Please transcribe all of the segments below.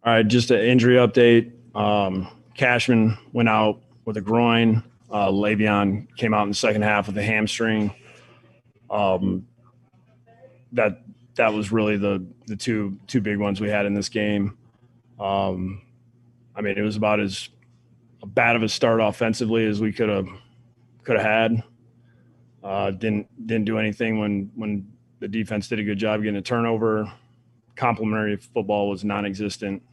All right, just an injury update. Cashman went out with a groin. Le'Veon came out in the second half with a hamstring. Um, that that was really the two big ones we had in this game. Um, I mean, it was about as bad of a start offensively as we could have had. Didn't do anything when the defense did a good job getting a turnover. Complementary football was non-existent.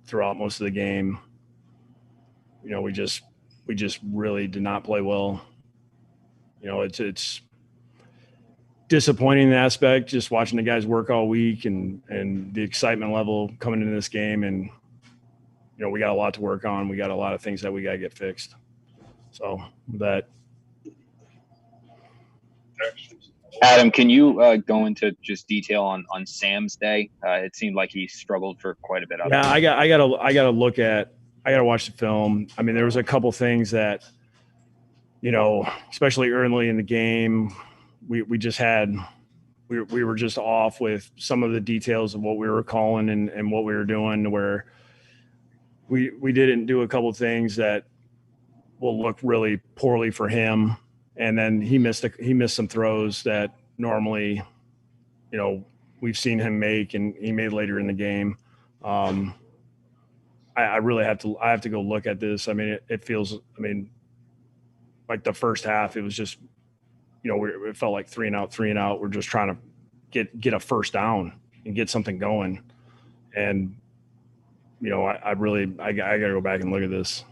Throughout most of the game, we just really did not play well. It's disappointing aspect just watching the guys work all week and the excitement level coming into this game, and we got a lot to work on. We got a lot of things that we got to get fixed. So that. Adam, can you go into just detail on Sam's day? It seemed like he struggled for quite a bit. Yeah, I gotta watch the film. I mean, there was a couple things that, especially early in the game, we were just off with some of the details of what we were calling and what we were doing, where we didn't do a couple things that will look really poorly for him. And then he missed some throws that normally, we've seen him make, and he made later in the game. I really have to go look at this. I mean, it feels, like the first half, it was just, it felt like 3-and-out. We're just trying to get a first down and get something going. And, I got to go back and look at this.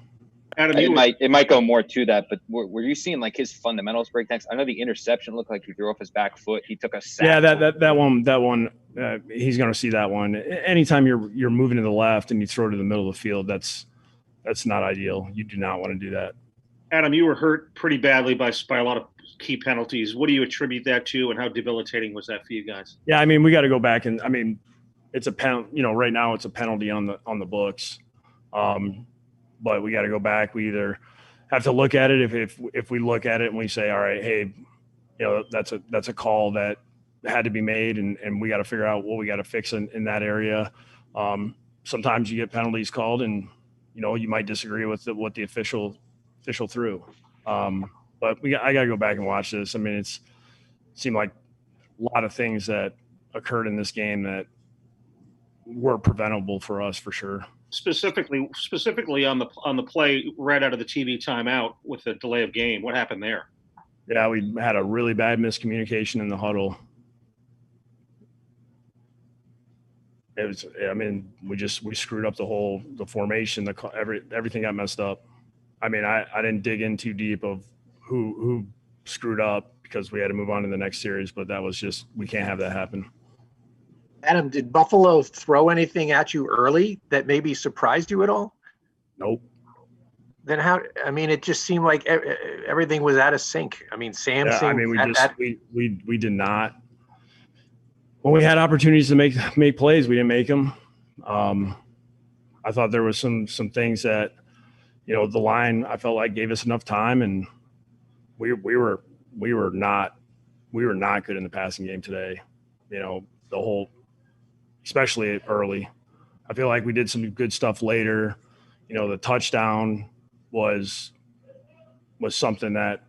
Adam, it might go more to that, but were you seeing like his fundamentals breakdowns? I know the interception looked like he threw off his back foot. He took a sack. Yeah, that one. He's going to see that one. Anytime you're moving to the left and you throw to the middle of the field, that's not ideal. You do not want to do that. Adam, you were hurt pretty badly by a lot of key penalties. What do you attribute that to, and how debilitating was that for you guys? Yeah, we got to go back and it's a penalty. Right now it's a penalty on the books. But we got to go back. We either have to look at it. If we look at it and we say, all right, hey, that's a call that had to be made, and we got to figure out what we got to fix in that area. Sometimes you get penalties called, and you might disagree with what the official threw. But I got to go back and watch this. It seemed like a lot of things that occurred in this game that were preventable for us for sure. Specifically on the play right out of the TV timeout with the delay of game. What happened there? Yeah, we had a really bad miscommunication in the huddle. It was, we screwed up the formation, everything got messed up. I didn't dig in too deep of who screwed up, because we had to move on to the next series, but that was just, we can't have that happen. Adam, did Buffalo throw anything at you early that maybe surprised you at all? Nope. Then how? It just seemed like everything was out of sync. Sam. Yeah, we did not. When we had opportunities to make plays, we didn't make them. I thought there was some things that, the line, I felt like, gave us enough time, and we were not good in the passing game today. Especially early. I feel like we did some good stuff later. The touchdown was something that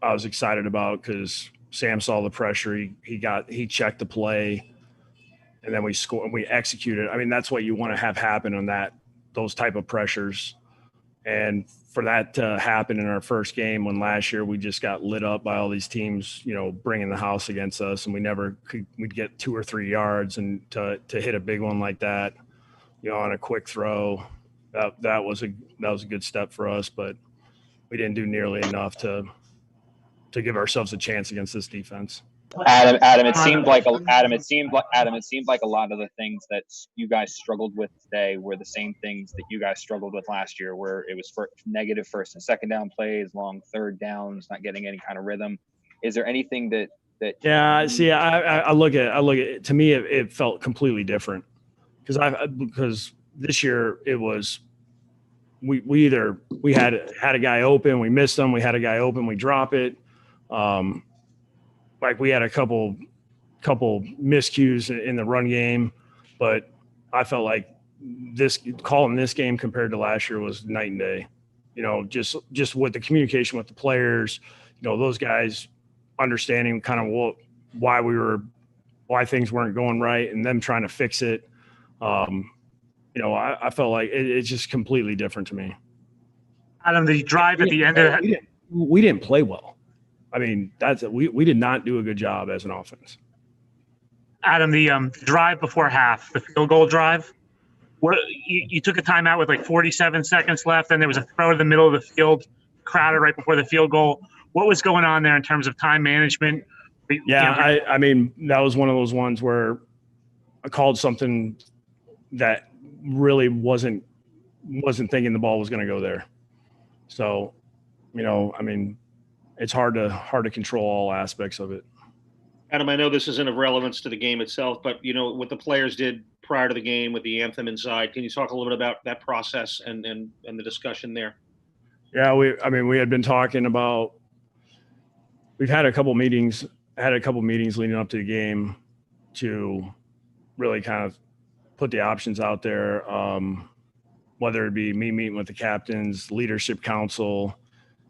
I was excited about, because Sam saw the pressure. He checked the play, and then we scored and we executed. That's what you want to have happen on those type of pressures. And for that to happen in our first game, when last year we just got lit up by all these teams, bringing the house against us, and we'd get 2 or 3 yards, and to hit a big one like that, on a quick throw, that was a good step for us, but we didn't do nearly enough to give ourselves a chance against this defense. Adam, it seemed like a lot of the things that you guys struggled with today were the same things that you guys struggled with last year, where it was for negative first and second down plays, long third downs, not getting any kind of rhythm. Is there anything that? Yeah, see, I look at it. To me, it felt completely different, because this year it was we had a guy open, we missed him. We had a guy open, we drop it. Like we had a couple miscues in the run game, but I felt like calling this game compared to last year was night and day. Just with the communication with the players, those guys understanding kind of why things weren't going right and them trying to fix it. I felt like it's just completely different to me. Adam, the drive at the end of that. We didn't play well. I mean, we did not do a good job as an offense. Adam, the drive before half, the field goal drive, you took a timeout with like 47 seconds left, and there was a throw to the middle of the field, crowded right before the field goal. What was going on there in terms of time management? Yeah, I mean, that was one of those ones where I called something that really wasn't thinking the ball was going to go there. So, I mean, it's hard to control all aspects of it. Adam, I know this isn't of relevance to the game itself, but what the players did prior to the game with the anthem inside. Can you talk a little bit about that process and the discussion there? Yeah, we had been talking about. We've had a couple meetings leading up to the game to really kind of put the options out there. Whether it be me meeting with the captains, leadership council,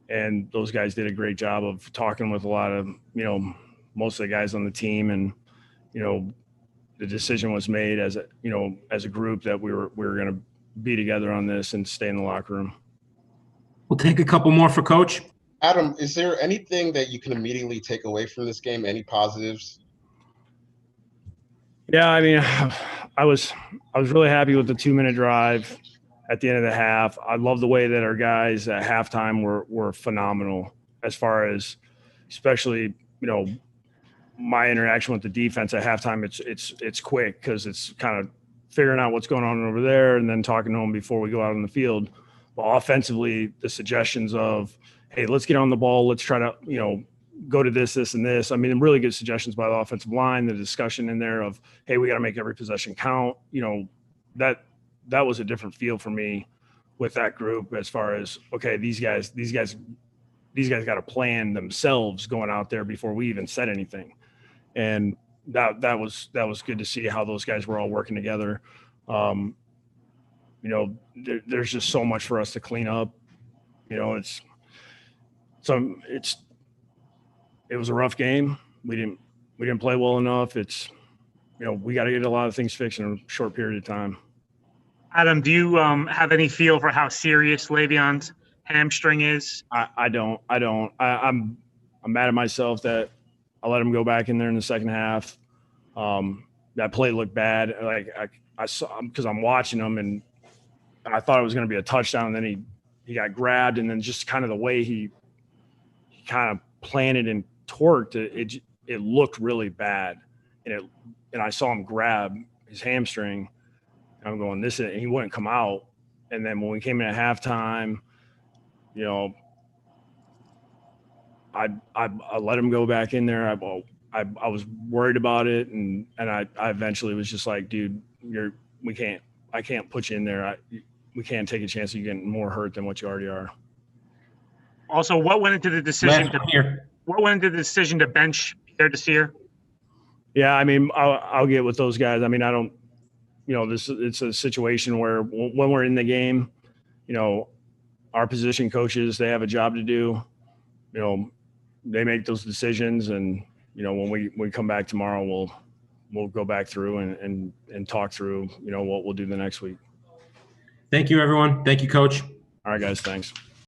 and those guys did a great job of talking with a lot of most of the guys on the team, and the decision was made as a group that we were going to be together on this and stay in the locker room. We'll take a couple more for Coach. Adam, is there anything that you can immediately take away from this game? Any positives? Yeah, I mean, I was really happy with the 2-minute drive at the end of the half. I love the way that our guys at halftime were phenomenal, as far as especially my interaction with the defense at halftime. It's quick because it's kind of figuring out what's going on over there and then talking to them before we go out on the field. But offensively, the suggestions of, hey, let's get on the ball, let's try to go to this, and this. I mean, really good suggestions by the offensive line. The discussion in there of, hey, we got to make every possession count. That was a different feel for me with that group, as far as, okay, these guys got to plan themselves going out there before we even said anything. And that was good to see how those guys were all working together. There's just so much for us to clean up. It was a rough game. We didn't play well enough. We got to get a lot of things fixed in a short period of time. Adam, do you have any feel for how serious Le'Veon's hamstring is? I don't. I'm mad at myself that I let him go back in there in the second half. That play looked bad. Like I saw, because I'm watching him, and I thought it was going to be a touchdown. And then he got grabbed, and then just kind of the way he kind of planted and torqued it looked really bad. And I saw him grab his hamstring. I'm going, and he wouldn't come out. And then when we came in at halftime, I let him go back in there. I was worried about it, and I eventually was just like, dude, I can't put you in there. We can't take a chance of you getting more hurt than what you already are. Also, what went into the decision to bench Pierre Desir? Yeah, I mean, I'll get with those guys. I mean, I don't. It's a situation where when we're in the game, our position coaches, they have a job to do. They make those decisions, and when we come back tomorrow, we'll go back through and talk through what we'll do the next week. Thank you, everyone. Thank you, Coach. All right, guys. Thanks.